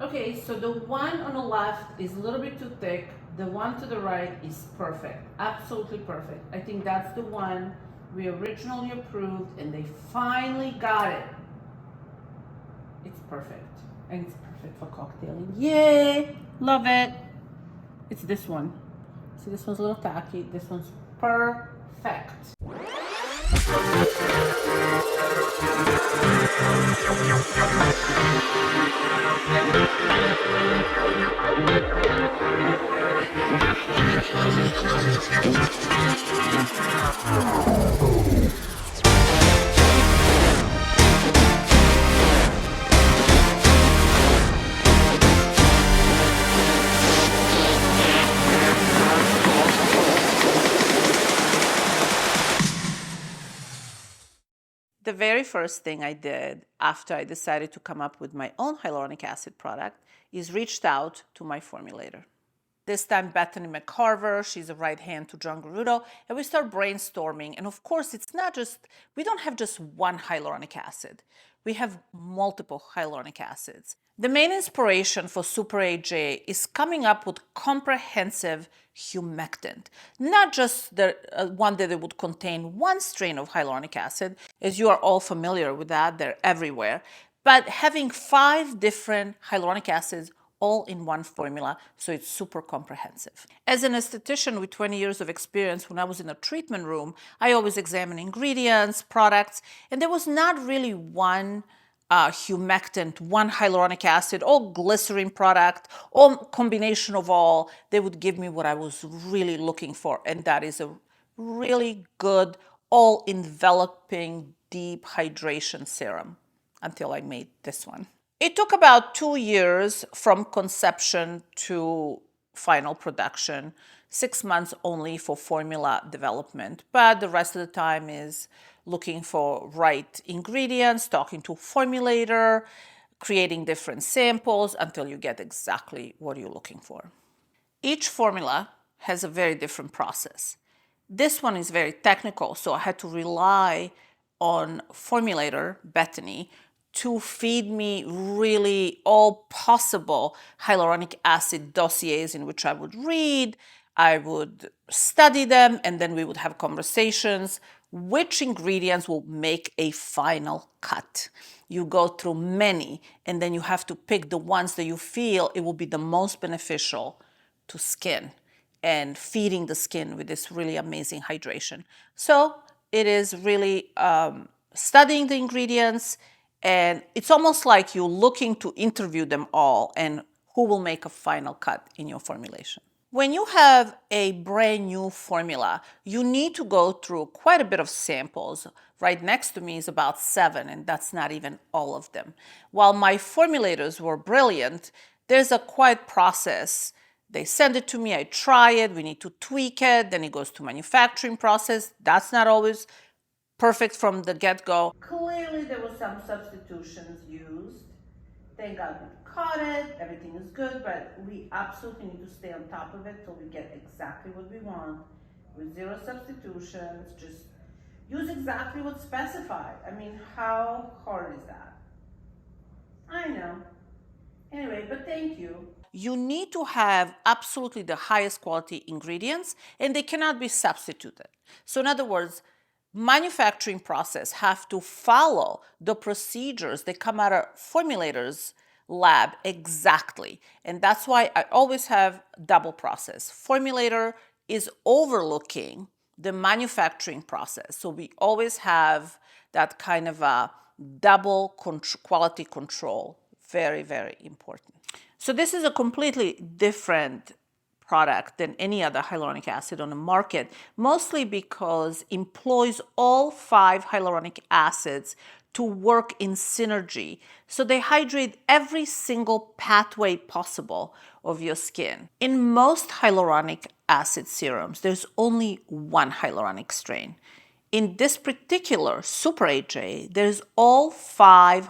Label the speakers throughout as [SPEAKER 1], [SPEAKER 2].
[SPEAKER 1] Okay, so the one on the left is a little bit too thick. The one to the right is perfect, absolutely perfect. I think that's the one we originally approved and they finally got it. It's perfect. And it's perfect for cocktailing. Yay! Love it. It's this one. See, this one's a little tacky. This one's perfect. The very first thing I did after I decided to come up with my own hyaluronic acid product is reached out to my formulator. This time Bethany McCarver, she's a right hand to John Garudo, and we start brainstorming. And of course, it's not just, we don't have just one hyaluronic acid. We have multiple hyaluronic acids. The main inspiration for Super AJ is coming up with comprehensive humectant, not just the one that it would contain one strain of hyaluronic acid, as you are all familiar with that, they're everywhere, but having 5 different hyaluronic acids all in one formula, so it's super comprehensive. As an esthetician with 20 years of experience, when I was in a treatment room, I always examine ingredients, products, and there was not really one humectant, one hyaluronic acid, or glycerin product, or combination of all. They would give me what I was really looking for, and that is a really good, all-enveloping, deep hydration serum until I made this one. It took about 2 years from conception to final production, 6 months only for formula development, but the rest of the time is looking for right ingredients, talking to formulator, creating different samples until you get exactly what you're looking for. Each formula has a very different process. This one is very technical, so I had to rely on formulator Bethany to feed me really all possible hyaluronic acid dossiers in which I would read, I would study them, and then we would have conversations. Which ingredients will make a final cut? You go through many, and then you have to pick the ones that you feel it will be the most beneficial to skin and feeding the skin with this really amazing hydration. So it is really studying the ingredients, and it's almost like you're looking to interview them all and who will make a final cut in your formulation. When you have a brand new formula, you need to go through quite a bit of samples. Right next to me is about 7, and that's not even all of them. While my formulators were brilliant, there's a quiet process. They send it to me, I try it, we need to tweak it, then it goes to manufacturing process. That's not always perfect from the get-go. Clearly there were some substitutions used. Thank God we caught it, everything is good, but we absolutely need to stay on top of it till we get exactly what we want with 0 substitutions. Just use exactly what's specified. I mean, how hard is that? I know. Anyway, but thank you. You need to have absolutely the highest quality ingredients, and they cannot be substituted. So in other words, manufacturing process have to follow the procedures that come out of formulators lab exactly. And that's why I always have double process. Formulator is overlooking the manufacturing process. So we always have that kind of a double quality control. Very, very important. So this is a completely different product than any other hyaluronic acid on the market, mostly because it employs all 5 hyaluronic acids to work in synergy. So they hydrate every single pathway possible of your skin. In most hyaluronic acid serums, there's only one hyaluronic strain. In this particular Super AJ, there's all 5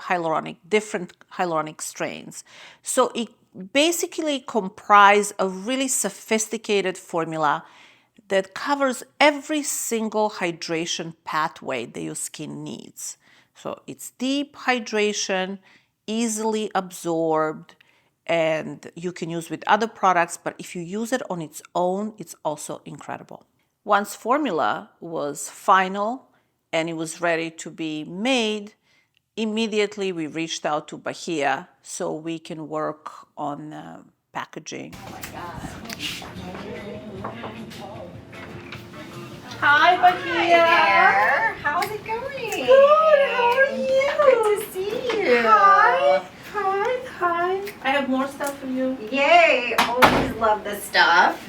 [SPEAKER 1] different hyaluronic strains. So it basically comprise a really sophisticated formula that covers every single hydration pathway that your skin needs. So it's deep hydration, easily absorbed, and you can use with other products, but if you use it on its own, it's also incredible. Once formula was final and it was ready to be made, immediately we reached out to Bahia so we can work on packaging. Oh my God. Hi, Bahia.
[SPEAKER 2] Hi there. How's it going?
[SPEAKER 1] Good. How are you?
[SPEAKER 2] Good to see you.
[SPEAKER 1] Hi. I have more stuff for you.
[SPEAKER 2] Yay. Always love this stuff.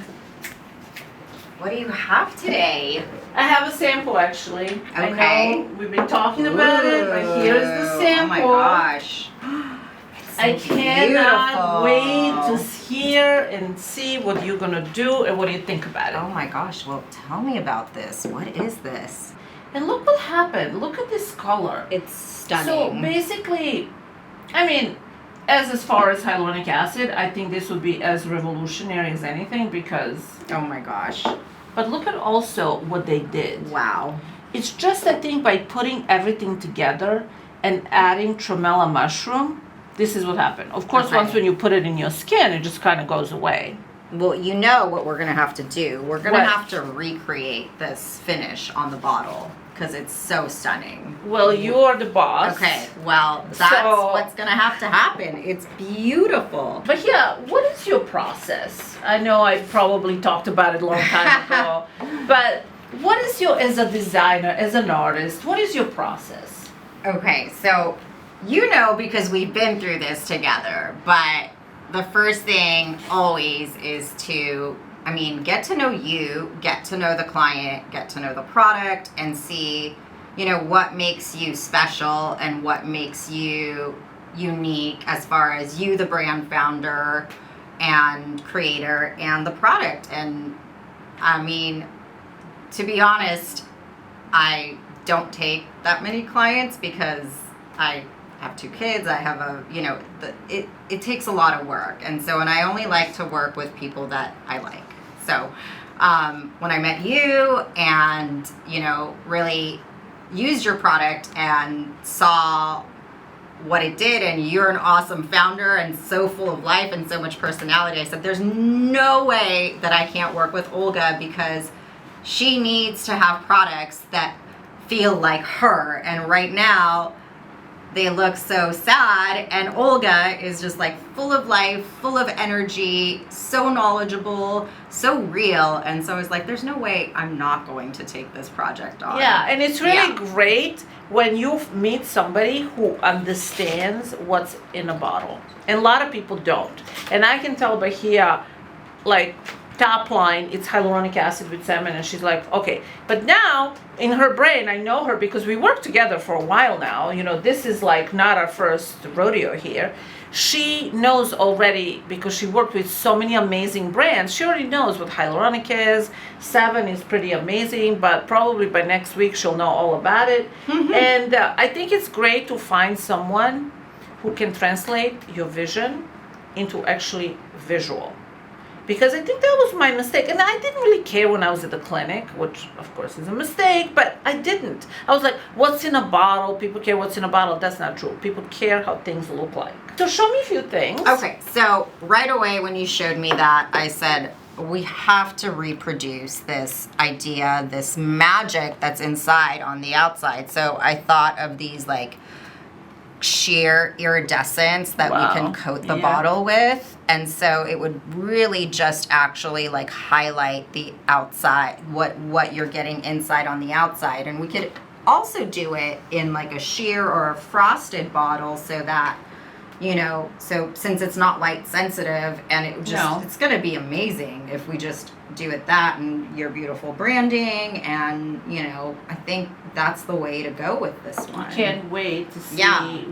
[SPEAKER 2] What do you have today?
[SPEAKER 1] I have a sample actually.
[SPEAKER 2] Okay.
[SPEAKER 1] I know we've been talking about it, but here's the sample.
[SPEAKER 2] Oh my gosh.
[SPEAKER 1] I cannot wait to hear and see what you're gonna do and what do you think about it.
[SPEAKER 2] Oh my gosh. Well, tell me about this. What is this?
[SPEAKER 1] And look what happened. Look at this color.
[SPEAKER 2] It's stunning.
[SPEAKER 1] So basically, I mean, as far as hyaluronic acid, I think this would be as revolutionary as anything because.
[SPEAKER 2] Oh my gosh.
[SPEAKER 1] But look at also what they did.
[SPEAKER 2] Wow.
[SPEAKER 1] It's just, I think, by putting everything together and adding tremella mushroom, this is what happened. Of course, once when you put it in your skin, it just kind of goes away.
[SPEAKER 2] Well, you know what we're going to have to do. We're going to have to recreate this finish on the bottle because it's so stunning.
[SPEAKER 1] Well, you're the boss.
[SPEAKER 2] Okay, well, that's what's going to have to happen. It's beautiful.
[SPEAKER 1] But yeah, what is your process? I know I probably talked about it a long time ago, but what is your, as a designer, as an artist, what is your process?
[SPEAKER 2] Okay, so you know because we've been through this together, but the first thing always is to, get to know you, get to know the client, get to know the product, and see, what makes you special and what makes you unique as far as you, the brand founder and creator, and the product. And to be honest, I don't take that many clients because I have 2 kids. I have it takes a lot of work. And so, and I only like to work with people that I like. So, when I met you and, really used your product and saw what it did, and you're an awesome founder and so full of life and so much personality, I said, there's no way that I can't work with Olga because she needs to have products that feel like her. And right now, they look so sad, and Olga is just like full of life, full of energy, so knowledgeable, so real. And so I was like, there's no way I'm not going to take this project on.
[SPEAKER 1] Yeah, and it's really great when you meet somebody who understands what's in a bottle. And a lot of people don't. And I can tell by here, like, top line, it's hyaluronic acid with salmon, and she's like, okay. But now, in her brain, I know her because we worked together for a while now. This is like not our first rodeo here. She knows already because she worked with so many amazing brands. She already knows what hyaluronic is. 7 is pretty amazing, but probably by next week she'll know all about it. Mm-hmm. And I think it's great to find someone who can translate your vision into actually visual. Because I think that was my mistake. And I didn't really care when I was at the clinic, which of course is a mistake, but I didn't. I was like, what's in a bottle? People care what's in a bottle. That's not true. People care how things look like. So show me a few things.
[SPEAKER 2] Okay, so right away when you showed me that, I said, we have to reproduce this idea, this magic that's inside on the outside. So I thought of these like sheer iridescence that we can coat the bottle with, and so it would really just actually like highlight the outside, what you're getting inside on the outside. And we could also do it in like a sheer or a frosted bottle so that so since it's not light sensitive, and it's going to be amazing if we just do it that, and your beautiful branding, and I think that's the way to go with this one.
[SPEAKER 1] I can't wait to see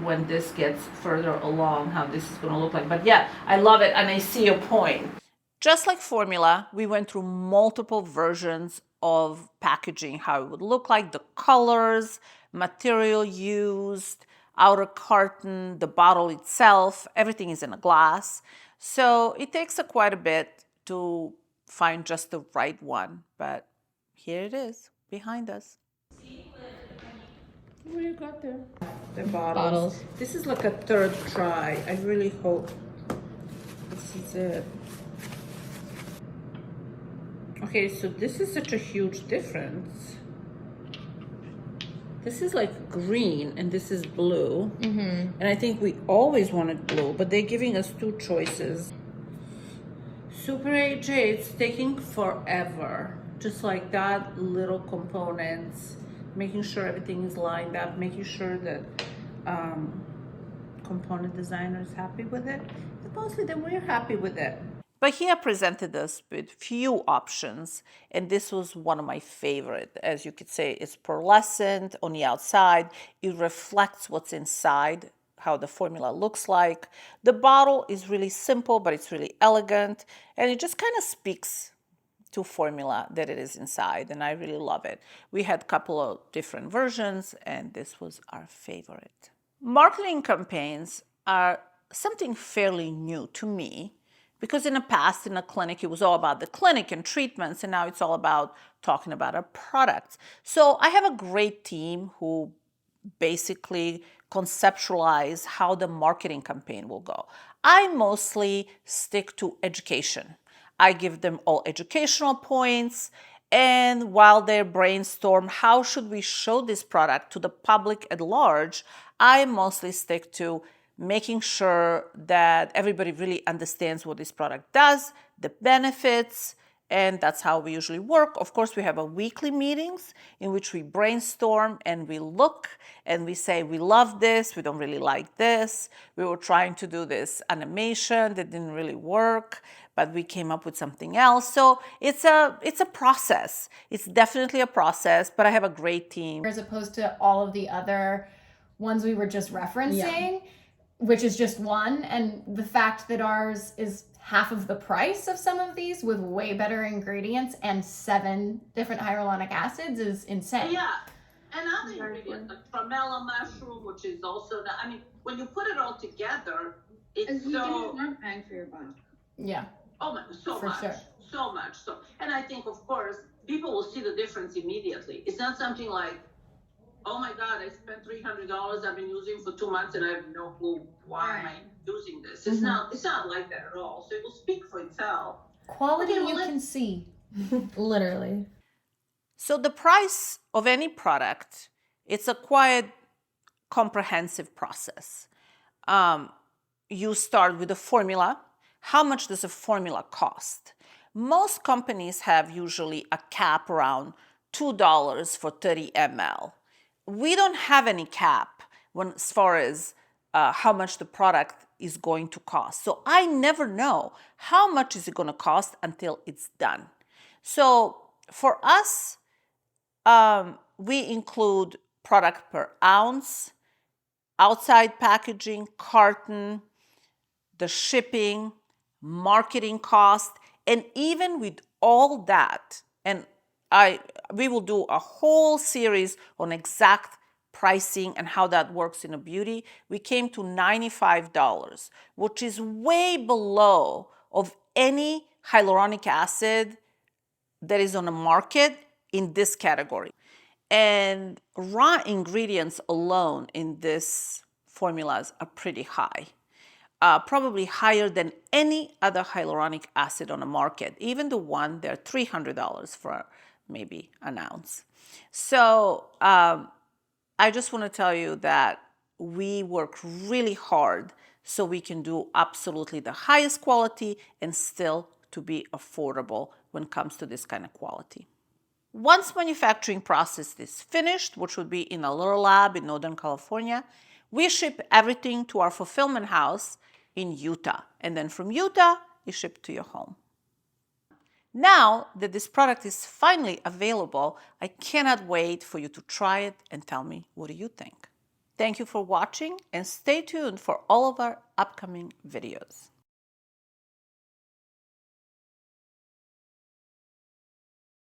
[SPEAKER 1] when this gets further along how this is going to look like. But yeah, I love it, and I see your point. Just like formula, we went through multiple versions of packaging, how it would look like, the colors, material used, outer carton, the bottle itself, everything is in a glass. So it takes quite a bit to find just the right one, but here it is behind us. What do you got there? The bottles. This is like a third try. I really hope this is it. Okay, so this is such a huge difference. This is like green and this is blue. And I think we always wanted blue, but they're giving us two choices. Super AJ, it's taking forever. Just like that, little components, making sure everything is lined up, making sure that component designer is happy with it. And mostly that we're happy with it. But here presented us with few options, and this was one of my favorite. As you could say, it's pearlescent on the outside. It reflects what's inside, how the formula looks like. The bottle is really simple, but it's really elegant, and it just kind of speaks to formula that it is inside, and I really love it. We had a couple of different versions, and this was our favorite. Marketing campaigns are something fairly new to me, because in the past, in a clinic, it was all about the clinic and treatments, and now it's all about talking about our products. So I have a great team who basically conceptualize how the marketing campaign will go. I mostly stick to education. I give them all educational points, and while they brainstorm how should we show this product to the public at large, I mostly stick to making sure that everybody really understands what this product does, the benefits, and that's how we usually work. Of course, we have a weekly meetings in which we brainstorm and we look and we say, we love this, we don't really like this. We were trying to do this animation that didn't really work, but we came up with something else. So it's a process. It's definitely a process, but I have a great team.
[SPEAKER 3] As opposed to all of the other ones we were just referencing, which is just one. And the fact that ours is half of the price of some of these with way better ingredients and 7 different hyaluronic acids is insane.
[SPEAKER 4] Yeah. Another ingredient, the tremella mushroom, which is also I mean, when you put it all together, it's so
[SPEAKER 5] more bang for your buck.
[SPEAKER 3] Yeah.
[SPEAKER 4] Oh my, so much,
[SPEAKER 3] sure.
[SPEAKER 4] so much. So, and I think, of course, people will see the difference immediately. It's not something like, oh my God, I spent $300 I've been using for 2 months and I have no clue why am I using this. It's not like that at all. So it will speak for itself.
[SPEAKER 3] Quality you can see. Literally.
[SPEAKER 1] So the price of any product, it's a quite comprehensive process. You start with a formula. How much does a formula cost? Most companies have usually a cap around $2 for 30 ml. We don't have any cap as far as how much the product is going to cost. So I never know how much is it going to cost until it's done. So for us, we include product per ounce, outside packaging, carton, the shipping, marketing cost, and even with all that, and we will do a whole series on exact pricing and how that works in a beauty. We came to $95, which is way below of any hyaluronic acid that is on the market in this category. And raw ingredients alone in this formulas are pretty high. Probably higher than any other hyaluronic acid on the market. Even the one, they're $300 for maybe an ounce. So I just want to tell you that we work really hard so we can do absolutely the highest quality and still to be affordable when it comes to this kind of quality. Once manufacturing process is finished, which would be in a little lab in Northern California, we ship everything to our fulfillment house in Utah. And then from Utah, it's shipped to your home. Now that this product is finally available, I cannot wait for you to try it and tell me what do you think. Thank you for watching and stay tuned for all of our upcoming videos.